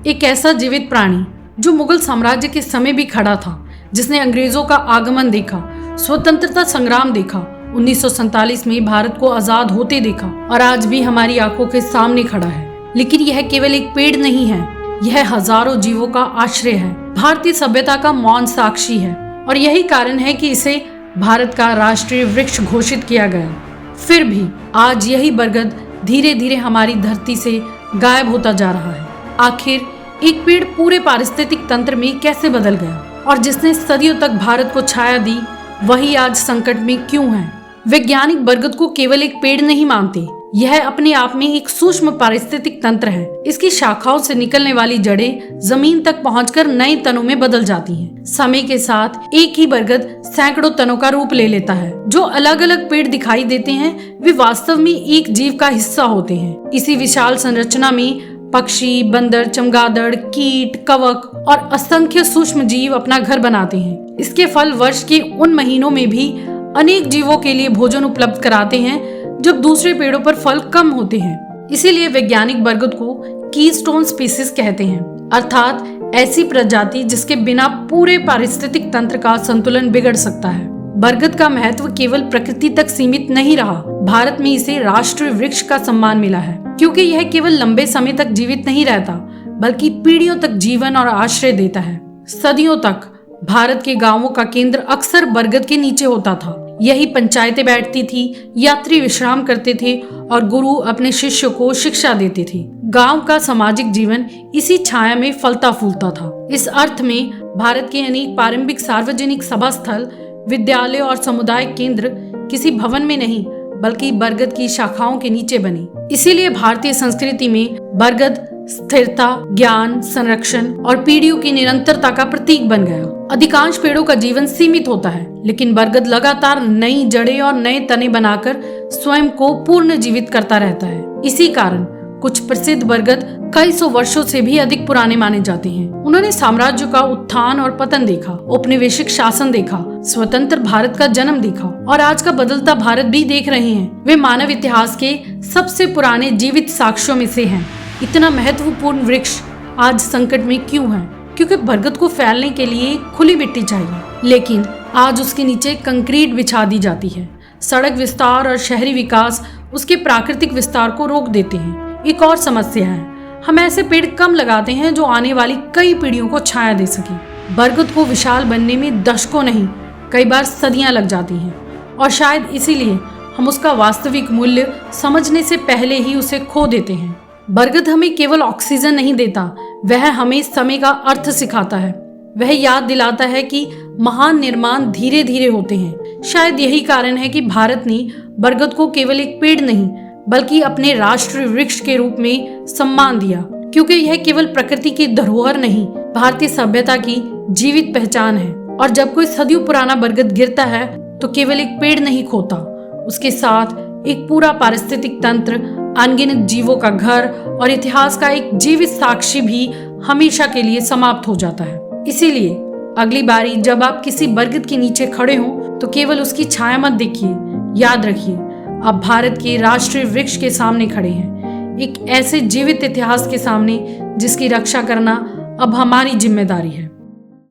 एक ऐसा जीवित प्राणी जो मुगल साम्राज्य के समय भी खड़ा था, जिसने अंग्रेजों का आगमन देखा, स्वतंत्रता संग्राम देखा, 1947 में भारत को आजाद होते देखा और आज भी हमारी आंखों के सामने खड़ा है। लेकिन यह केवल एक पेड़ नहीं है, यह हजारों जीवों का आश्रय है, भारतीय सभ्यता का मौन साक्षी है और यही कारण है कि इसे भारत का राष्ट्रीय वृक्ष घोषित किया गया। फिर भी आज यही बरगद धीरे धीरे हमारी धरती से गायब होता जा रहा है। आखिर एक पेड़ पूरे पारिस्थितिक तंत्र में कैसे बदल गया और जिसने सदियों तक भारत को छाया दी, वही आज संकट में क्यों है? वैज्ञानिक बरगद को केवल एक पेड़ नहीं मानते, यह अपने आप में एक सूक्ष्म पारिस्थितिक तंत्र है। इसकी शाखाओं से निकलने वाली जड़ें जमीन तक पहुंचकर नए तनों में बदल जाती हैं। समय के साथ एक ही बरगद सैकड़ों तनों का रूप ले लेता है। जो अलग अलग पेड़ दिखाई देते हैं, वे वास्तव में एक जीव का हिस्सा होते हैं। इसी विशाल संरचना में पक्षी, बंदर, चमगादड़, कीट, कवक और असंख्य सूक्ष्म जीव अपना घर बनाते हैं। इसके फल वर्ष के उन महीनों में भी अनेक जीवों के लिए भोजन उपलब्ध कराते हैं जब दूसरे पेड़ों पर फल कम होते हैं। इसीलिए वैज्ञानिक बरगद को कीस्टोन स्पीसीज कहते हैं, अर्थात ऐसी प्रजाति जिसके बिना पूरे पारिस्थितिक तंत्र का संतुलन बिगड़ सकता है। बरगद का महत्व केवल प्रकृति तक सीमित नहीं रहा, भारत में इसे राष्ट्रीय वृक्ष का सम्मान मिला है, क्योंकि यह केवल लंबे समय तक जीवित नहीं रहता, बल्कि पीढ़ियों तक जीवन और आश्रय देता है। सदियों तक भारत के गांवों का केंद्र अक्सर बरगद के नीचे होता था। यही पंचायतें बैठती थी, यात्री विश्राम करते थे और गुरु अपने शिष्यों को शिक्षा देते थे। गांव का सामाजिक जीवन इसी छाया में फलता फूलता था। इस अर्थ में भारत के अनेक प्रारंभिक सार्वजनिक सभा स्थल, विद्यालय और समुदाय केंद्र किसी भवन में नहीं, बल्कि बरगद की शाखाओं के नीचे बने। इसीलिए भारतीय संस्कृति में बरगद स्थिरता, ज्ञान, संरक्षण और पीढ़ियों की निरंतरता का प्रतीक बन गया। अधिकांश पेड़ों का जीवन सीमित होता है, लेकिन बरगद लगातार नई जड़ें और नए तने बनाकर स्वयं को पुनः जीवित करता रहता है। इसी कारण कुछ प्रसिद्ध बरगद कई सौ वर्षों से भी अधिक पुराने माने जाते हैं। उन्होंने साम्राज्य का उत्थान और पतन देखा, औपनिवेशिक शासन देखा, स्वतंत्र भारत का जन्म देखा और आज का बदलता भारत भी देख रहे हैं। वे मानव इतिहास के सबसे पुराने जीवित साक्ष्यों में से हैं। इतना महत्वपूर्ण वृक्ष आज संकट में क्यों है? क्योंकि बरगद को फैलने के लिए खुली मिट्टी चाहिए, लेकिन आज उसके नीचे कंक्रीट बिछा दी जाती है। सड़क विस्तार और शहरी विकास उसके प्राकृतिक विस्तार को रोक देते हैं। एक और समस्या है, हम ऐसे पेड़ कम लगाते हैं जो आने वाली कई पीढ़ियों को छाया दे सके। बरगद को विशाल बनने में दशकों नहीं, कई बार सदियां लग जाती हैं और शायद इसीलिए हम उसका वास्तविक मूल्य समझने से पहले ही उसे खो देते हैं। बरगद हमें केवल ऑक्सीजन नहीं देता, वह हमें समय का अर्थ सिखाता है। वह याद दिलाता है कि महान निर्माण धीरे धीरे होते हैं। शायद यही कारण है कि भारत ने बरगद को केवल एक पेड़ नहीं, बल्कि अपने राष्ट्रीय वृक्ष के रूप में सम्मान दिया, क्योंकि यह केवल प्रकृति की धरोहर नहीं, भारतीय सभ्यता की जीवित पहचान है। और जब कोई सदियों पुराना बरगद गिरता है तो केवल एक पेड़ नहीं खोता, उसके साथ एक पूरा पारिस्थितिक तंत्र, अनगिनत जीवों का घर और इतिहास का एक जीवित साक्षी भी हमेशा के लिए समाप्त हो जाता है। इसीलिए अगली बारी जब आप किसी बरगद के नीचे खड़े हों तो केवल उसकी छाया मत देखिए, याद रखिए आप भारत के राष्ट्रीय वृक्ष के सामने खड़े हैं, एक ऐसे जीवित इतिहास के सामने जिसकी रक्षा करना अब हमारी जिम्मेदारी है।